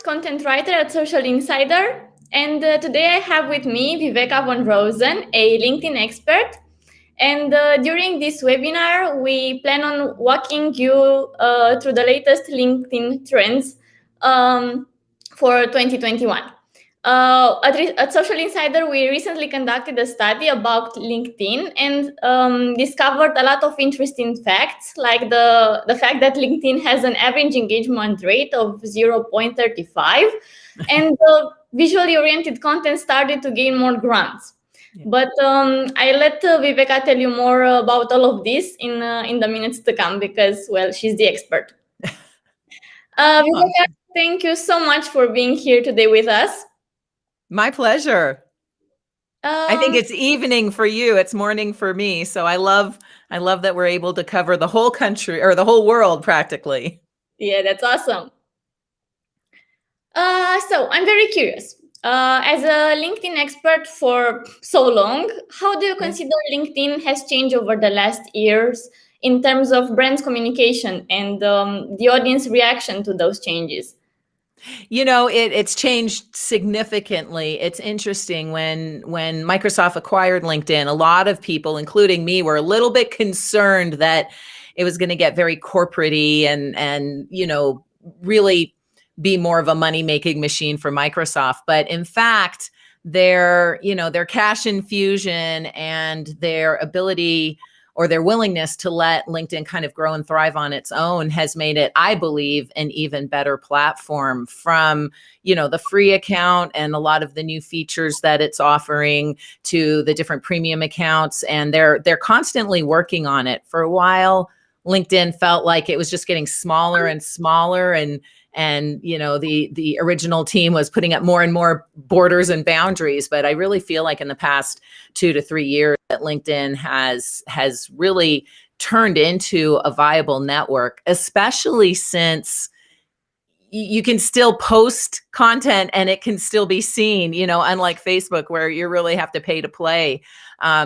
content writer at Social Insider, and today I have with me Viveka von Rosen, a LinkedIn expert. And during this webinar, we plan on walking you through the latest LinkedIn trends for 2021. At Social Insider, we recently conducted a study about LinkedIn and discovered a lot of interesting facts, like the fact that LinkedIn has an average engagement rate of 0.35, and visually oriented content started to gain more grounds. Yeah. But I let Viveka tell you more about all of this in the minutes to come, because, well, she's the expert. Viveka, thank you so much for being here today with us. My pleasure. I think it's evening for you. It's morning for me. So I love that we're able to cover the whole country, or the whole world practically. Yeah, that's awesome. So I'm very curious. As a LinkedIn expert for so long, how do you consider LinkedIn has changed over the last years in terms of brand's communication and the audience reaction to those changes? You know, it's changed significantly. It's interesting, when Microsoft acquired LinkedIn, a lot of people, including me, were a little bit concerned that it was going to get very corporate-y and you know, really be more of a money-making machine for Microsoft. But in fact, their cash infusion and their ability, or their willingness to let LinkedIn kind of grow and thrive on its own, has made it, I believe, an even better platform, from, you know, the free account and a lot of the new features that it's offering, to the different premium accounts. And they're constantly working on it. For a while, LinkedIn felt like it was just getting smaller and smaller, and you know, the original team was putting up more and more borders and boundaries. But I really feel like in the past 2 to 3 years that LinkedIn has really turned into a viable network, especially since you can still post content and it can still be seen, you know, unlike Facebook, where you really have to pay to play.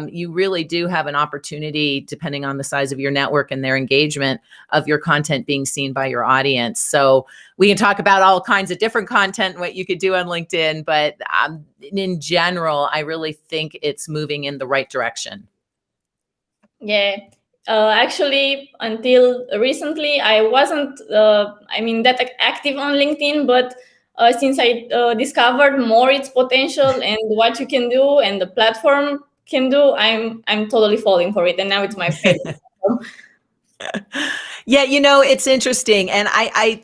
You really do have an opportunity, depending on the size of your network and their engagement, of your content being seen by your audience. So we can talk about all kinds of different content and what you could do on LinkedIn, but in general, I really think it's moving in the right direction. Yeah. Actually, until recently, I wasn't, that active on LinkedIn, but since I discovered more its potential and what you can do and the platform can do, I'm totally falling for it, and now it's my favorite. Yeah, you know, it's interesting, and a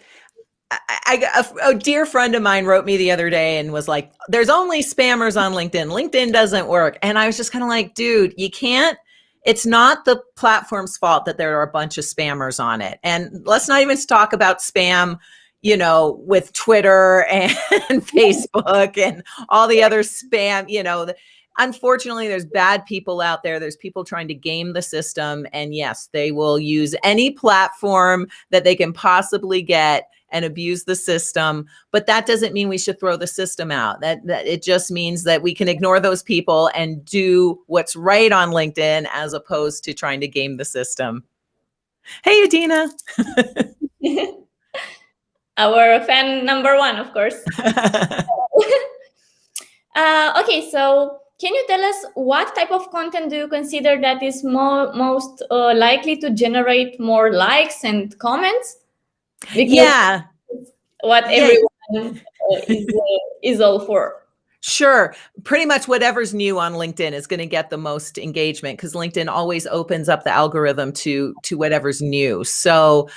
dear friend of mine wrote me the other day and was like, "There's only spammers on LinkedIn. LinkedIn doesn't work," and I was just kind of like, "Dude, you can't." It's not the platform's fault that there are a bunch of spammers on it. And let's not even talk about spam, you know, with Twitter and Facebook and all the other spam, you know. Unfortunately, there's bad people out there. There's people trying to game the system. And yes, they will use any platform that they can possibly get and abuse the system. But that doesn't mean we should throw the system out. That it just means that we can ignore those people and do what's right on LinkedIn, as opposed to trying to game the system. Hey, Adina. Our fan number one, of course. Okay, so can you tell us what type of content do you consider that is most likely to generate more likes and comments? Because what everyone is all for. Sure. Pretty much whatever's new on LinkedIn is going to get the most engagement, because LinkedIn always opens up the algorithm to whatever's new. So,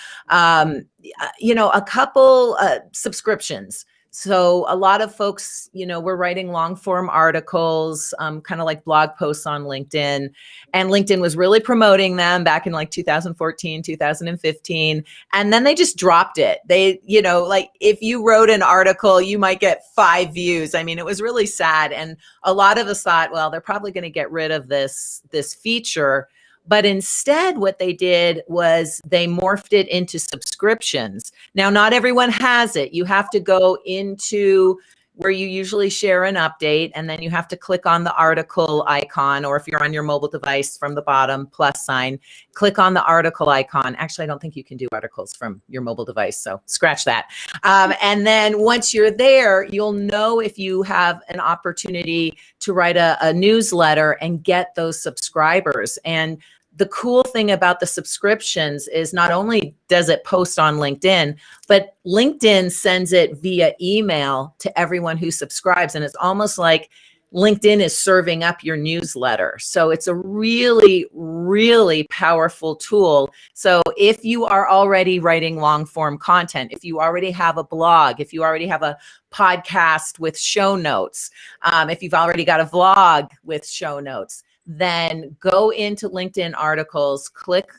you know, a couple subscriptions. So a lot of folks, you know, we're writing long form articles, kind of like blog posts on LinkedIn, and LinkedIn was really promoting them back in like 2014, 2015. And then they just dropped it. They, you know, like if you wrote an article, you might get 5 views. I mean, it was really sad. And a lot of us thought, well, they're probably going to get rid of this feature. But instead, what they did was they morphed it into subscriptions. Now, not everyone has it. You have to go into where you usually share an update, and then you have to click on the article icon, or if you're on your mobile device from the bottom, plus sign, click on the article icon. Actually, I don't think you can do articles from your mobile device, so scratch that. And then once you're there, you'll know if you have an opportunity to write a newsletter and get those subscribers. And the cool thing about the subscriptions is not only does it post on LinkedIn, but LinkedIn sends it via email to everyone who subscribes. And it's almost like LinkedIn is serving up your newsletter. So it's a really, really powerful tool. So if you are already writing long form content, if you already have a blog, if you already have a podcast with show notes, if you've already got a vlog with show notes, then go into LinkedIn articles, click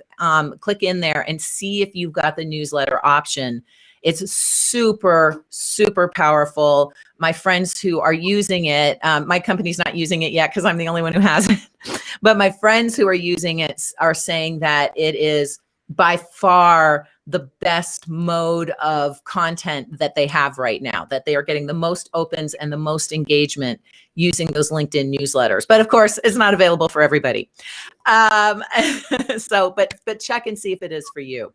in there and see if you've got the newsletter option. It's super, super powerful. My friends who are using it, my company's not using it yet because I'm the only one who has it, but my friends who are using it are saying that it is by far the best mode of content that they have right now, that they are getting the most opens and the most engagement using those LinkedIn newsletters. But of course, it's not available for everybody. But check and see if it is for you.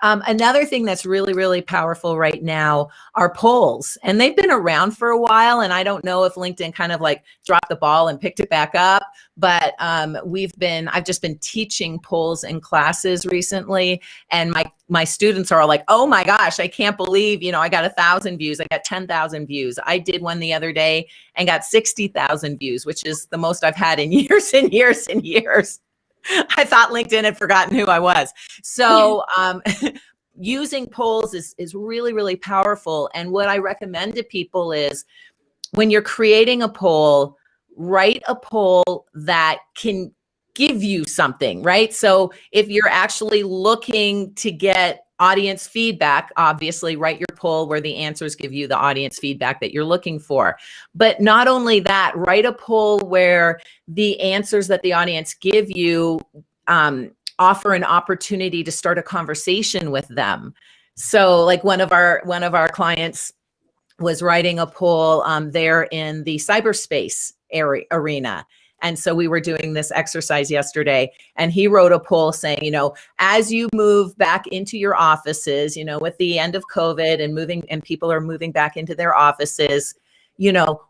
Another thing that's really, really powerful right now are polls, and they've been around for a while. And I don't know if LinkedIn kind of like dropped the ball and picked it back up, but I've just been teaching polls in classes recently, and my students are all like, oh my gosh, I can't believe, I got 1,000 views. I got 10,000 views. I did one the other day and got 60,000 views, which is the most I've had in years and years and years. I thought LinkedIn had forgotten who I was. So using polls is really, really powerful. And what I recommend to people is when you're creating a poll, write a poll that can give you something, right? So if you're actually looking to get audience feedback, obviously write your poll where the answers give you the audience feedback that you're looking for. But not only that, write a poll where the answers that the audience give you offer an opportunity to start a conversation with them. So like one of our clients was writing a poll there in the cyberspace arena. And so we were doing this exercise yesterday, and he wrote a poll saying, as you move back into your offices, with the end of COVID and people are moving back into their offices,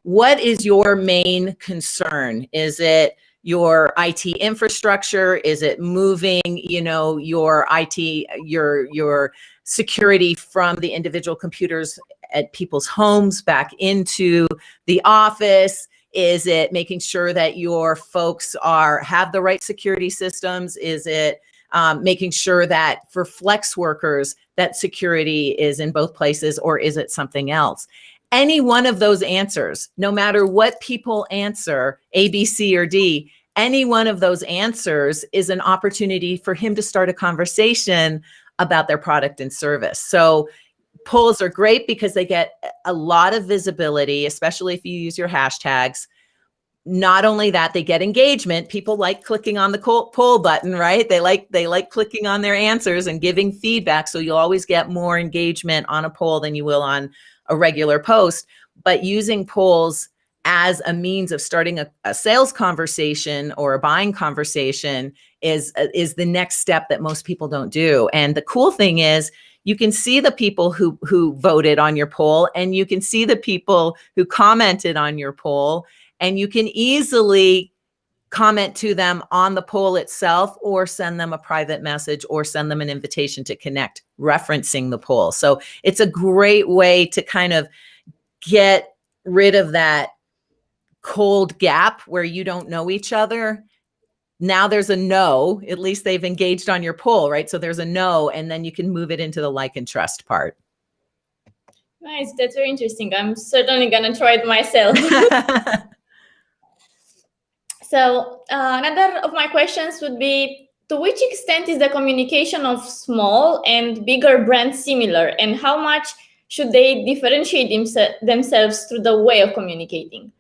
what is your main concern? Is it your IT infrastructure? Is it moving, your IT, your security from the individual computers at people's homes back into the office? Is it making sure that your folks have the right security systems? Is it making sure that for flex workers that security is in both places, or is it something else? Any one of those answers, no matter what people answer, A, B, C, or D, any one of those answers is an opportunity for him to start a conversation about their product and service. So polls are great because they get a lot of visibility, especially if you use your hashtags. Not only that, they get engagement. People like clicking on the poll button, right? They like clicking on their answers and giving feedback. So you'll always get more engagement on a poll than you will on a regular post. But using polls as a means of starting a sales conversation or a buying conversation is the next step that most people don't do. And the cool thing is, you can see the people who voted on your poll, and you can see the people who commented on your poll, and you can easily comment to them on the poll itself, or send them a private message, or send them an invitation to connect, referencing the poll. So it's a great way to kind of get rid of that cold gap where you don't know each other. Now there's a no, at least they've engaged on your poll, right? So there's a no, and then you can move it into the like and trust part. Nice, that's very interesting. I'm certainly gonna try it myself. So another of my questions would be, to which extent is the communication of small and bigger brands similar, and how much should they differentiate themselves through the way of communicating?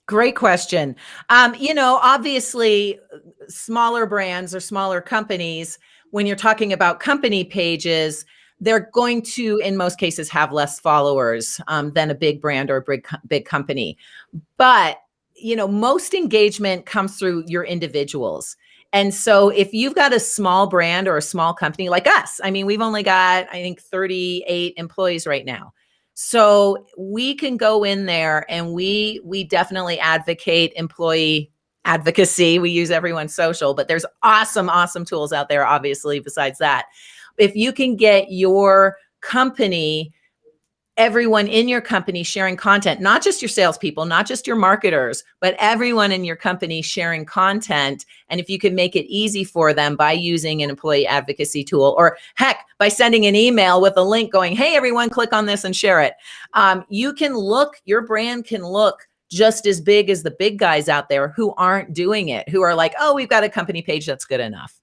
Great question. Obviously, smaller brands or smaller companies, when you're talking about company pages, they're going to, in most cases, have less followers than a big brand or a big company. But, most engagement comes through your individuals. And so if you've got a small brand or a small company like us, I mean, we've only got, I think, 38 employees right now. So we can go in there and we definitely advocate employee advocacy. We use Everyone's Social, but there's awesome tools out there, obviously, besides that. If you can get your company, everyone in your company sharing content, not just your salespeople, not just your marketers, but everyone in your company sharing content. And if you can make it easy for them by using an employee advocacy tool, or heck, by sending an email with a link going, hey, everyone, click on this and share it. Your brand can look just as big as the big guys out there who aren't doing it, who are like, oh, we've got a company page, that's good enough.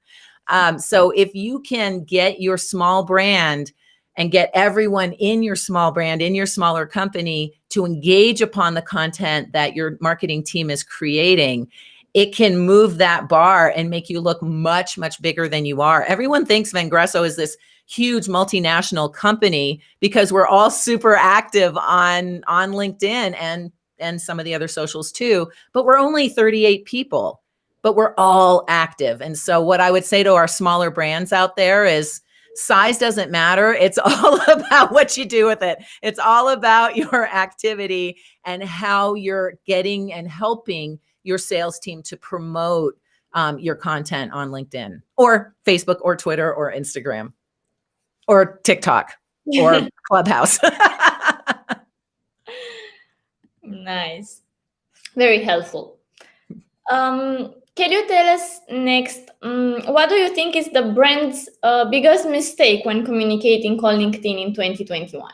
So if you can get your small brand and get everyone in your small brand, in your smaller company, to engage upon the content that your marketing team is creating, it can move that bar and make you look much, much bigger than you are. Everyone thinks Vengresso is this huge multinational company because we're all super active on LinkedIn and some of the other socials too, but we're only 38 people, but we're all active. And so what I would say to our smaller brands out there is, size doesn't matter. It's all about what you do with it. It's all about your activity and how you're getting and helping your sales team to promote your content on LinkedIn or Facebook or Twitter or Instagram or TikTok or Clubhouse. Nice. Very helpful. Can you tell us next, what do you think is the brand's biggest mistake when communicating on LinkedIn in 2021?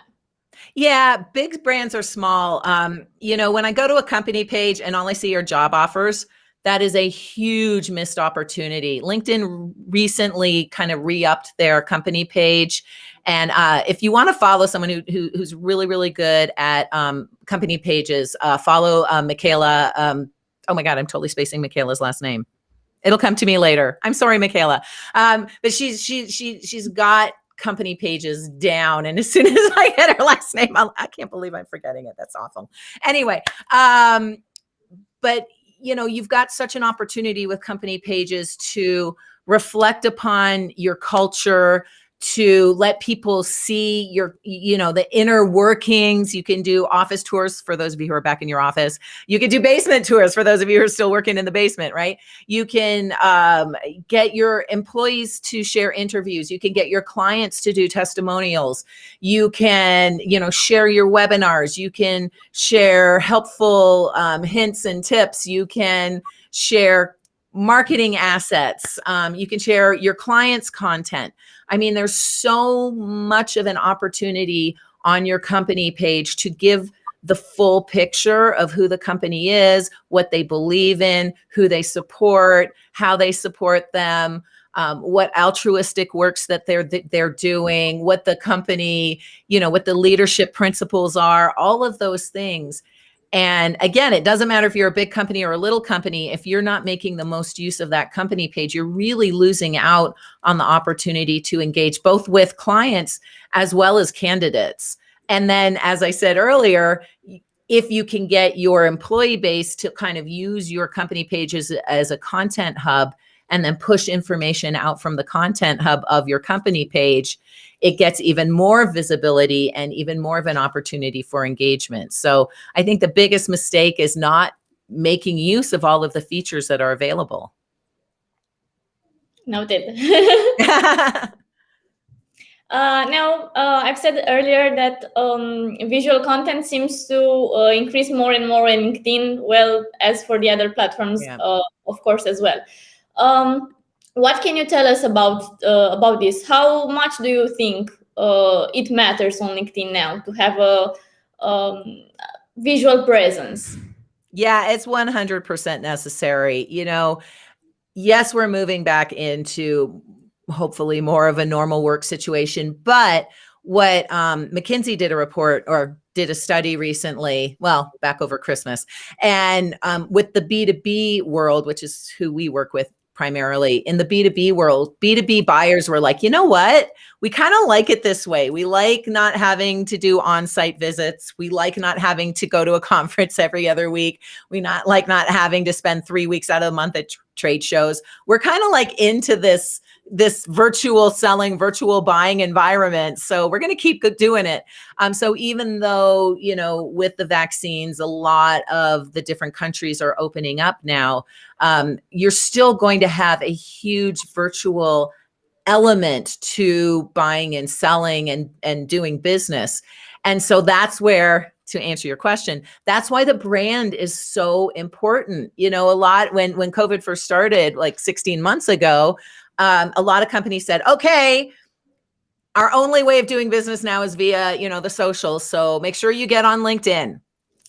Yeah, big brands are small. When I go to a company page and all I see are job offers, that is a huge missed opportunity. LinkedIn recently kind of re-upped their company page. And if you want to follow someone who's really, really good at company pages, follow Michaela. Oh my God, I'm totally spacing Michaela's last name. It'll come to me later. I'm sorry, Michaela. But she's got company pages down. And as soon as I get her last name, I can't believe I'm forgetting it. That's awful. Anyway, but you've got such an opportunity with company pages to reflect upon your culture, to let people see the inner workings. You can do office tours for those of you who are back in your office. You can do basement tours for those of you who are still working in the basement, right? You can get your employees to share interviews. You can get your clients to do testimonials. You can, share your webinars. You can share helpful hints and tips. You can share marketing assets. You can share your clients' content. I mean, there's so much of an opportunity on your company page to give the full picture of who the company is, what they believe in, who they support, how they support them, what altruistic works that they're doing, what the company, what the leadership principles are, all of those things. And again, it doesn't matter if you're a big company or a little company. If you're not making the most use of that company page, you're really losing out on the opportunity to engage both with clients as well as candidates. And then, as I said earlier, if you can get your employee base to kind of use your company pages as a content hub and then push information out from the content hub of your company page, it gets even more visibility and even more of an opportunity for engagement. So I think the biggest mistake is not making use of all of the features that are available. Noted. Now, I've said earlier that visual content seems to increase more and more in LinkedIn, well, as for the other platforms, Yeah. Of course, as well. What can you tell us about this? How much do you think it matters on LinkedIn now to have a visual presence? Yeah, it's 100% necessary. Yes, we're moving back into hopefully more of a normal work situation. But what McKinsey did a study recently, back over Christmas, and with the B2B world, which is who we work with primarily. In the B2B world, B2B buyers were like, you know what? We kind of like it this way. We like not having to do on-site visits. We like not having to go to a conference every other week. We not like not having to spend 3 weeks out of the month at trade shows. We're kind of like into this virtual selling, virtual buying environment. So we're going to keep doing it. So even though, with the vaccines, a lot of the different countries are opening up now, you're still going to have a huge virtual element to buying and selling and doing business. And so that's where, to answer your question, that's why the brand is so important. A lot when COVID first started, like 16 months ago, a lot of companies said, okay, our only way of doing business now is via, the socials. So make sure you get on LinkedIn.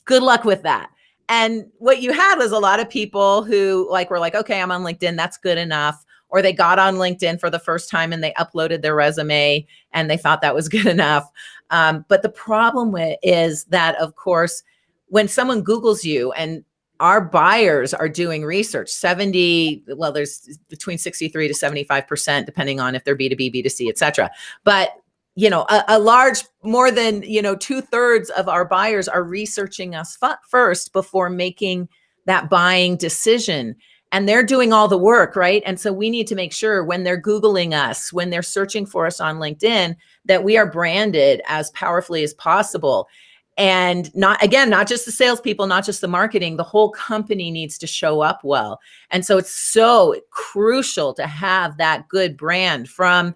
Good luck with that. And what you had was a lot of people who were like, okay, I'm on LinkedIn. That's good enough. Or they got on LinkedIn for the first time and they uploaded their resume and they thought that was good enough. But the problem is that, of course, when someone Googles you, and our buyers are doing research, there's between 63 to 75%, depending on if they're B2B, B2C, et cetera. But a large, more than 2/3 of our buyers are researching us first before making that buying decision. And they're doing all the work, right? And so we need to make sure when they're Googling us, when they're searching for us on LinkedIn, that we are branded as powerfully as possible. And not just the salespeople, not just the marketing, the whole company needs to show up well. And so it's so crucial to have that good brand, from,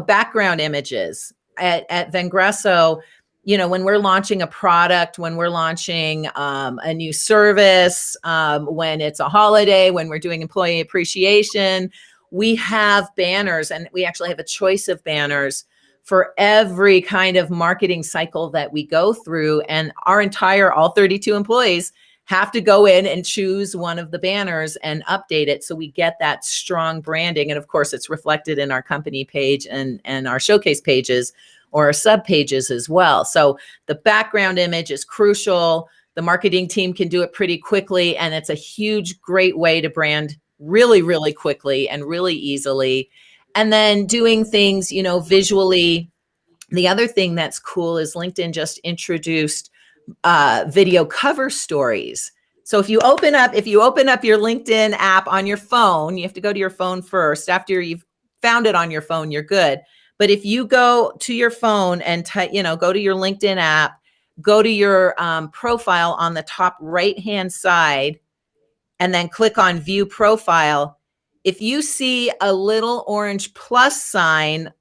background images at Vengresso. When we're launching a product, when we're launching a new service, when it's a holiday, when we're doing employee appreciation, we have banners, and we actually have a choice of banners for every kind of marketing cycle that we go through. And all 32 employees have to go in and choose one of the banners and update it, so we get that strong branding. And of course, it's reflected in our company page and our showcase pages, or our sub pages as well. So the background image is crucial. The marketing team can do it pretty quickly, and it's a great way to brand really, really quickly and really easily. And then doing things, visually. The other thing that's cool is LinkedIn just introduced video cover stories. So if you open up your LinkedIn app on your phone, you have to go to your phone first. After you've found it on your phone, you're good. But if you go to your phone and go to your LinkedIn app, go to your profile on the top right-hand side, and then click on View Profile. If you see a little orange plus sign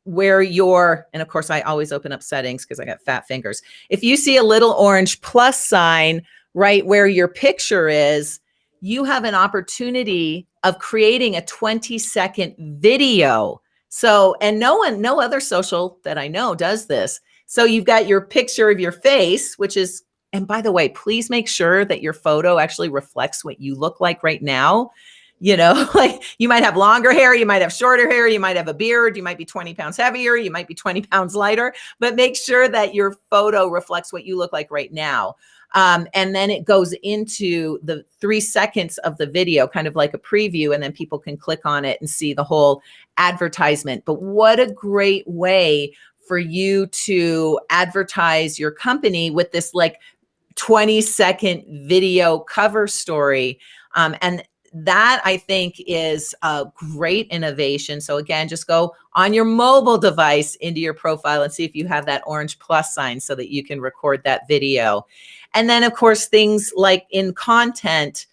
where and of course I always open up settings because I got fat fingers. If you see a little orange plus sign right where your picture is, you have an opportunity of creating a 20-second video. So, and no other social that I know does this. So you've got your picture of your face, which is, and by the way, please make sure that your photo actually reflects what you look like right now. Like you might have longer hair, you might have shorter hair, you might have a beard, you might be 20 pounds heavier, you might be 20 pounds lighter, but make sure that your photo reflects what you look like right now. And then it goes into the 3 seconds of the video, kind of like a preview, and then people can click on it and see the whole advertisement. But what a great way for you to advertise your company with this 20-second video cover story. And that, I think, is a great innovation. So again, just go on your mobile device into your profile and see if you have that orange plus sign so that you can record that video. And then, of course, things like in content,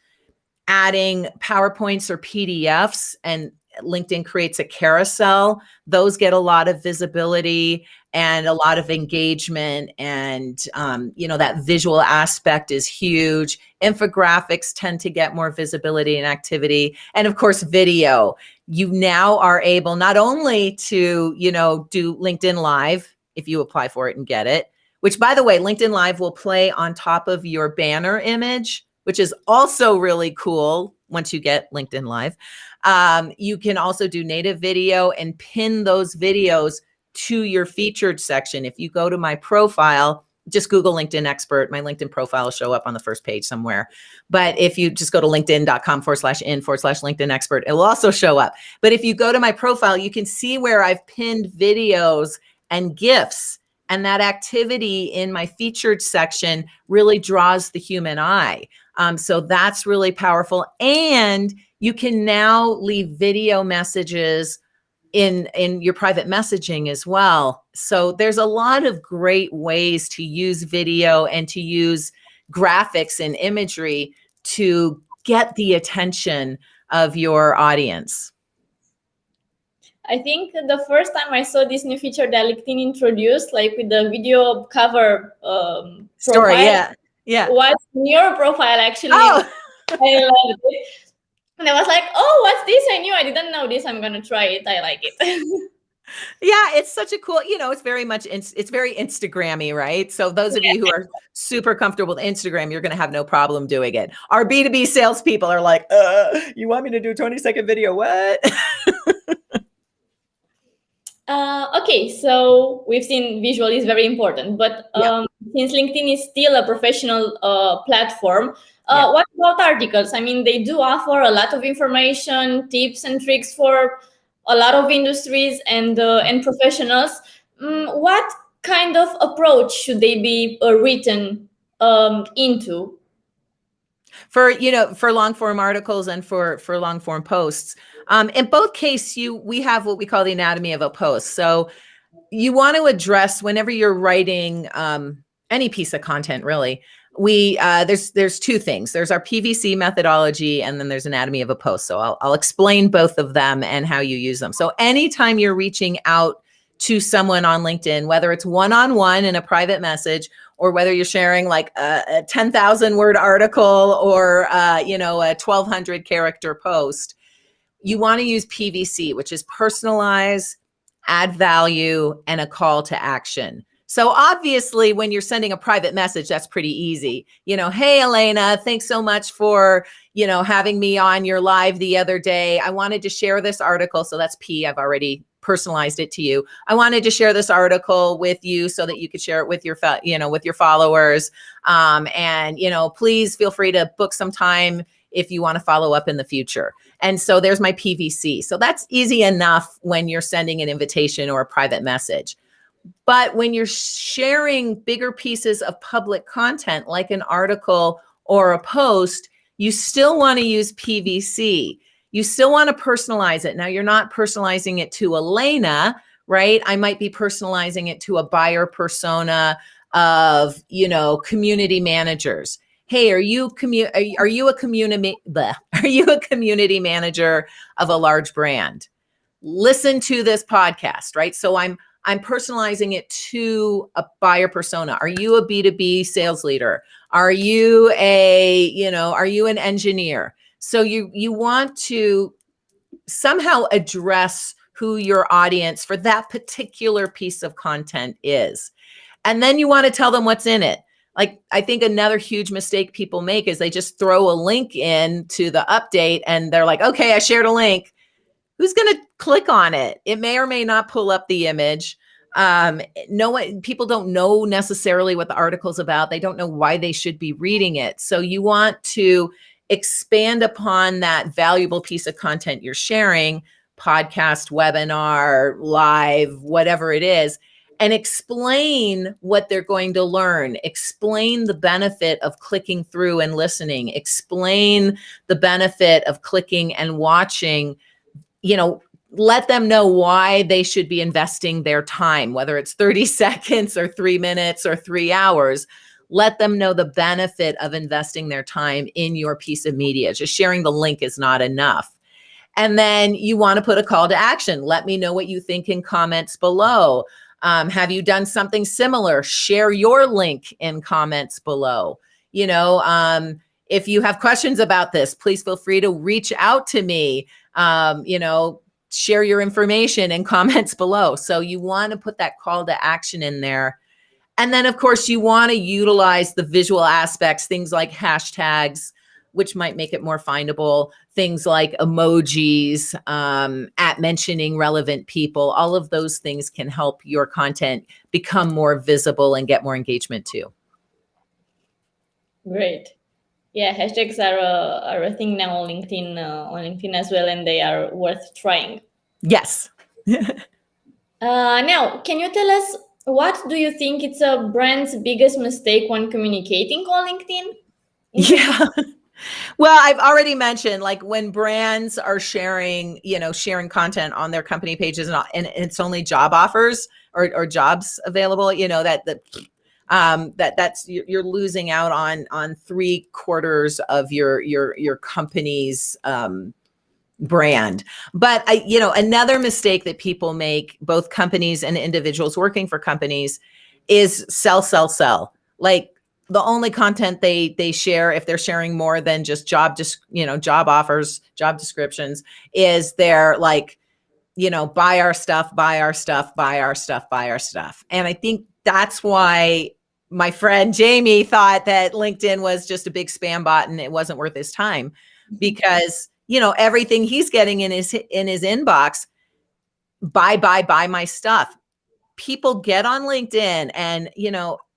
adding PowerPoints or PDFs, and LinkedIn creates a carousel. Those get a lot of visibility and a lot of engagement. And, that visual aspect is huge. Infographics tend to get more visibility and activity. And of course, video. You now are able not only to, do LinkedIn Live if you apply for it and get it, which, by the way, LinkedIn Live will play on top of your banner image, which is also really cool once you get LinkedIn Live. You can also do native video and pin those videos to your featured section. If you go to my profile just Google LinkedIn expert. My LinkedIn profile will show up on the first page somewhere. But if you just go to linkedin.com/in/LinkedIn expert, it will also show up. But if you go to my profile, you can see where I've pinned videos and GIFs. And that activity in my featured section really draws the human eye. So that's really powerful. And you can now leave video messages in your private messaging as well. So there's a lot of great ways to use video and to use graphics and imagery to get the attention of your audience. I think the first time I saw this new feature that LinkedIn introduced, like with the video cover Story, profile, yeah, was your profile actually. Oh. I loved it. And I was like, oh, what's this? I knew I didn't know this. I'm going to try it. I like it. Yeah, it's such a cool, it's very much, it's very Instagrammy, right? So those of you who are super comfortable with Instagram, you're going to have no problem doing it. Our B2B salespeople are like, you want me to do a 20-second video? What? Okay, so we've seen visual is very important, but since LinkedIn is still a professional platform, what about articles? I mean, they do offer a lot of information, tips and tricks for a lot of industries and professionals. What kind of approach should they be written into? For long form articles and for long form posts. In both cases, we have what we call the anatomy of a post. So you want to address whenever you're writing any piece of content, really. There's two things. There's our PVC methodology, and then there's anatomy of a post. So I'll explain both of them and how you use them. So anytime you're reaching out to someone on LinkedIn, whether it's one-on-one in a private message, or whether you're sharing like a 10,000 word article or a 1,200 character post, you want to use PVC, which is personalize, add value, and a call to action. So obviously, when you're sending a private message, that's pretty easy. Hey, Elena, thanks so much for, having me on your live the other day. I wanted to share this article. So that's P. I've already personalized it to you. I wanted to share this article with you so that you could share it with your, with your followers. And, please feel free to book some time if you want to follow up in the future. And so there's my PVC. So that's easy enough when you're sending an invitation or a private message. But when you're sharing bigger pieces of public content, like an article or a post, you still want to use PVC. You still want to personalize it. Now, you're not personalizing it to Elena, right? I might be personalizing it to a buyer persona of, community managers. Hey, are you a community manager of a large brand? Listen to this podcast, right? So I'm personalizing it to a buyer persona. Are you a B2B sales leader? Are you an engineer? So you want to somehow address who your audience for that particular piece of content is. And then you want to tell them what's in it. Like, I think another huge mistake people make is they just throw a link in to the update and they're like, okay, I shared a link. Who's going to click on it? It may or may not pull up the image. People don't know necessarily what the article's about. They don't know why they should be reading it. So you want to expand upon that valuable piece of content you're sharing, podcast, webinar, live, whatever it is, and explain what they're going to learn. Explain the benefit of clicking through and listening. Explain the benefit of clicking and watching. Let them know why they should be investing their time, whether it's 30 seconds or 3 minutes or 3 hours. Let them know the benefit of investing their time in your piece of media. Just sharing the link is not enough. And then you want to put a call to action. Let me know what you think in comments below. Have you done something similar? Share your link in comments below. If you have questions about this, please feel free to reach out to me. Share your information in comments below. So you want to put that call to action in there. And then, of course, you want to utilize the visual aspects, things like hashtags, which might make it more findable. Things like emojis, at mentioning relevant people, all of those things can help your content become more visible and get more engagement too. Great. Yeah, hashtags are a thing now on LinkedIn as well, and they are worth trying. Yes. Now, can you tell us what do you think it's a brand's biggest mistake when communicating on LinkedIn? Yeah. Well, I've already mentioned, like, when brands are sharing content on their company pages, and it's only job offers or jobs available, that's you're losing out on 3/4 of your company's brand. But another mistake that people make, both companies and individuals working for companies, is sell. Like, the only content they share, if they're sharing more than just job offers, job descriptions, is they're like, buy our stuff, buy our stuff, buy our stuff, buy our stuff. And I think that's why my friend Jamie thought that LinkedIn was just a big spam bot and it wasn't worth his time, because everything he's getting in his inbox, buy my stuff. People get on LinkedIn and,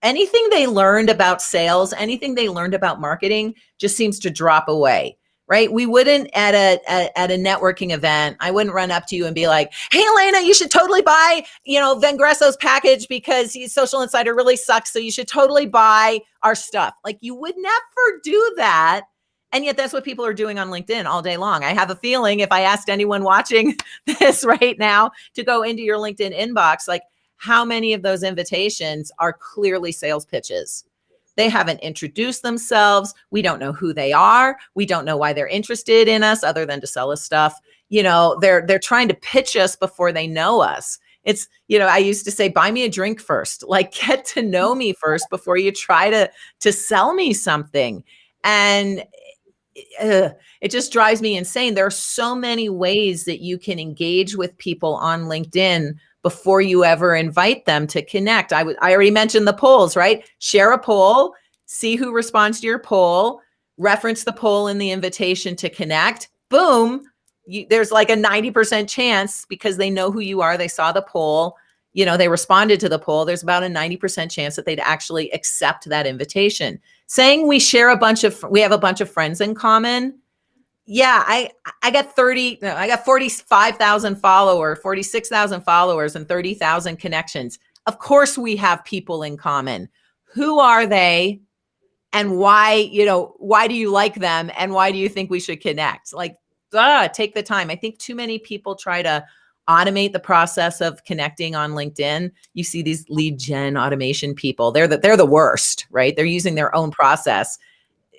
anything they learned about sales, anything they learned about marketing just seems to drop away, right? We wouldn't at a networking event, I wouldn't run up to you and be like, hey, Elena, you should totally buy, Vengresso's package because he's Social Insider really sucks. So you should totally buy our stuff. Like, you would never do that. And yet that's what people are doing on LinkedIn all day long. I have a feeling if I asked anyone watching this right now to go into your LinkedIn inbox, like, how many of those invitations are clearly sales pitches? They haven't introduced themselves. We don't know who they are. We don't know why they're interested in us other than to sell us stuff. They're trying to pitch us before they know us. It's, I used to say, buy me a drink first, like, get to know me first before you try to sell me something. And it just drives me insane. There are so many ways that you can engage with people on LinkedIn before you ever invite them to connect. I already mentioned the polls, right? Share a poll, see who responds to your poll, reference the poll in the invitation to connect. Boom. There's like a 90% chance, because they know who you are. They saw the poll, they responded to the poll. There's about a 90% chance that they'd actually accept that invitation. Saying we have a bunch of friends in common. Yeah, I got 45,000 followers, 46,000 followers and 30,000 connections. Of course we have people in common. Who are they? And why do you like them? And why do you think we should connect? Like, take the time. I think too many people try to automate the process of connecting on LinkedIn. You see these lead gen automation people. They're the worst, right? They're using their own process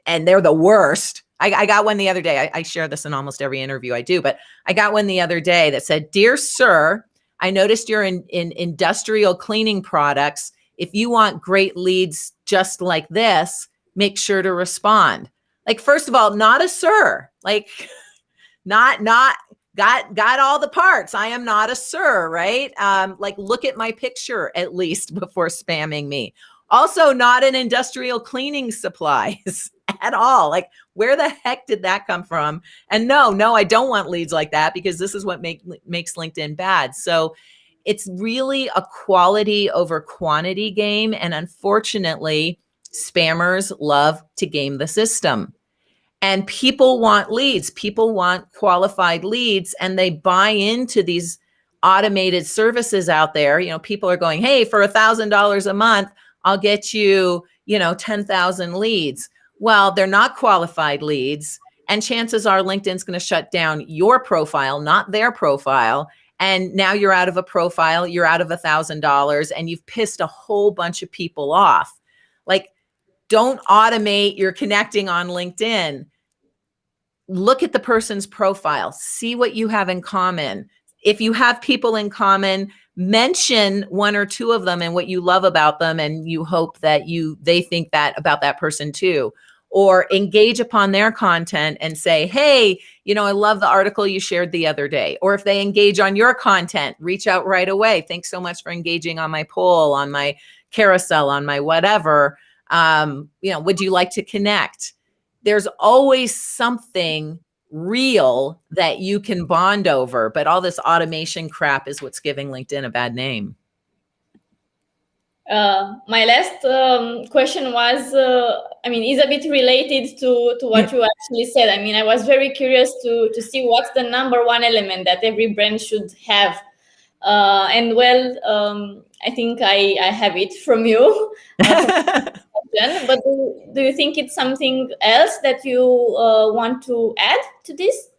and they're the worst. I got one the other day. I share this in almost every interview I do, but I got one the other day that said, "Dear sir, I noticed you're in industrial cleaning products. If you want great leads just like this, make sure to respond." Like, first of all, not a sir. Like, not got all the parts. I am not a sir, right? Like, look at my picture at least before spamming me. Also, not an industrial cleaning supplies at all. Like, where the heck did that come from? And no, I don't want leads like that, because this is what makes LinkedIn bad. So it's really a quality over quantity game. And unfortunately, spammers love to game the system. And people want leads. People want qualified leads, and they buy into these automated services out there. People are going, hey, for $1,000 a month, I'll get you, 10,000 leads. Well, they're not qualified leads. And chances are LinkedIn's going to shut down your profile, not their profile. And now you're out of a profile, you're out of $1,000, and you've pissed a whole bunch of people off. Like, don't automate your connecting on LinkedIn. Look at the person's profile, see what you have in common. If you have people in common, mention one or two of them and what you love about them, and you hope that they think that about that person too. Or engage upon their content and say, hey, I love the article you shared the other day. Or if they engage on your content, reach out right away. Thanks so much for engaging on my poll, on my carousel, on my whatever. Would you like to connect? there's always something real that you can bond over, but all this automation crap is what's giving LinkedIn a bad name. My last question was, is a bit related to what you actually said. I mean, I was very curious to see what's the number one element that every brand should have. I think I have it from you. From but do you think it's something else that you want to add to this?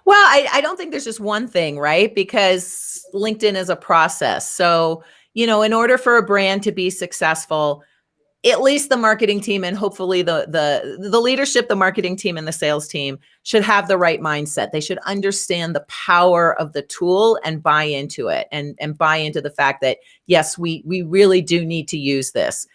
Well, I don't think there's just one thing, right? Because LinkedIn is a process. So, in order for a brand to be successful, at least the marketing team and hopefully the leadership, the marketing team and the sales team should have the right mindset. They should understand the power of the tool and buy into it and buy into the fact that, yes, we really do need to use this.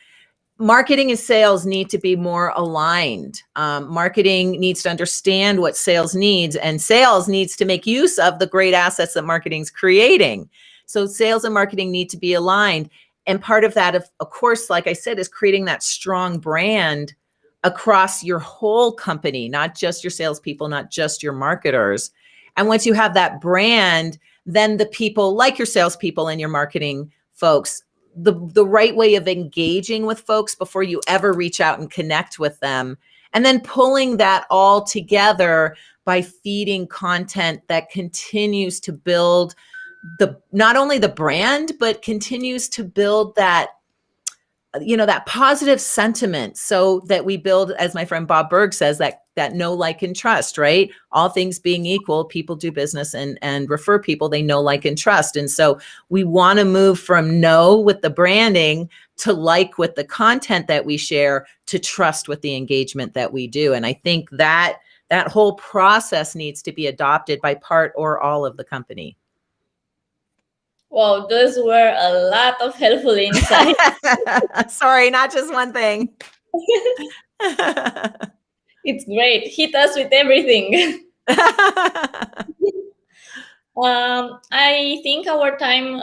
Marketing and sales need to be more aligned. Marketing needs to understand what sales needs, and sales needs to make use of the great assets that marketing's creating. So sales and marketing need to be aligned. And part of that, of course, like I said, is creating that strong brand across your whole company, not just your salespeople, not just your marketers. And once you have that brand, then the people like your salespeople and your marketing folks, the right way of engaging with folks before you ever reach out and connect with them. And then pulling that all together by feeding content that continues to build not only the brand, but continues to build that, that positive sentiment, so that we build, as my friend Bob Berg says, that know, like, and trust, right? All things being equal, people do business and refer people they know, like, and trust. And so we want to move from know with the branding to like with the content that we share to trust with the engagement that we do. And I think that whole process needs to be adopted by part or all of the company. Wow, those were a lot of helpful insights. Sorry, not just one thing. It's great. Hit us with everything. I think our time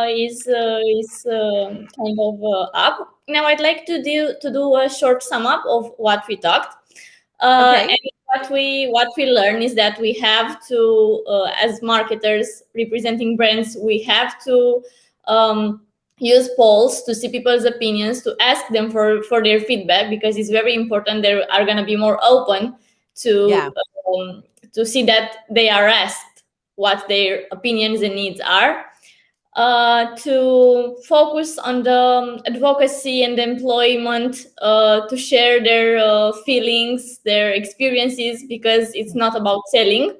is kind of up. Now I'd like to do a short sum up of what we talked. Okay. And what we learn is that we have to, as marketers representing brands, we have to use polls to see people's opinions, to ask them for their feedback, because it's very important. They are going to be more open to see that they are asked what their opinions and needs are. To focus on the advocacy and employment, to share their feelings, their experiences, because it's not about selling,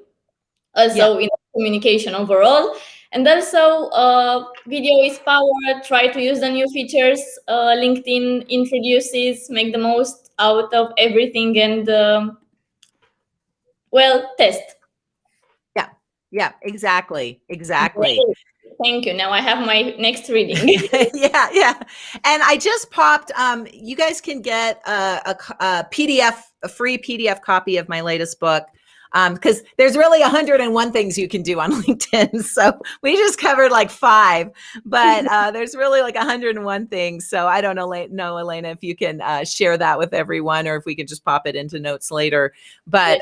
also in communication overall. And also, video is power. Try to use the new features LinkedIn introduces, make the most out of everything, and test. Yeah, exactly. Great. Thank you. Now I have my next reading. Yeah. And I just popped, you guys can get a PDF, a free PDF copy of my latest book. Because there's really 101 things you can do on LinkedIn. So we just covered like 5, but there's really like 101 things. So I don't know, Elena, if you can share that with everyone, or if we can just pop it into notes later. But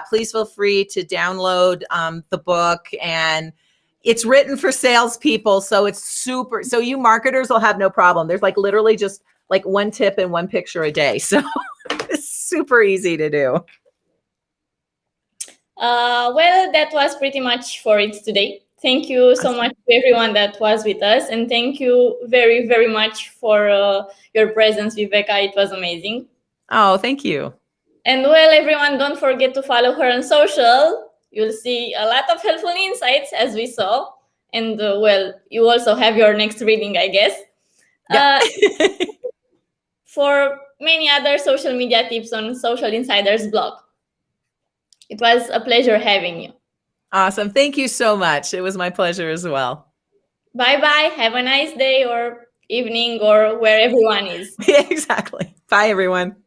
please feel free to download the book. And it's written for salespeople. So it's super. So you marketers will have no problem. There's like literally just like one tip and one picture a day. So it's super easy to do. That was pretty much for it today. Thank you so much to everyone that was with us. And thank you very, very much for your presence, Viveka. It was amazing. Oh, thank you. And everyone, don't forget to follow her on social. You'll see a lot of helpful insights, as we saw. And you also have your next reading, I guess. Yep. For many other social media tips on Social Insider's blog. It was a pleasure having you. Awesome. Thank you so much. It was my pleasure as well. Bye-bye. Have a nice day or evening or where everyone is. Yeah, exactly. Bye, everyone.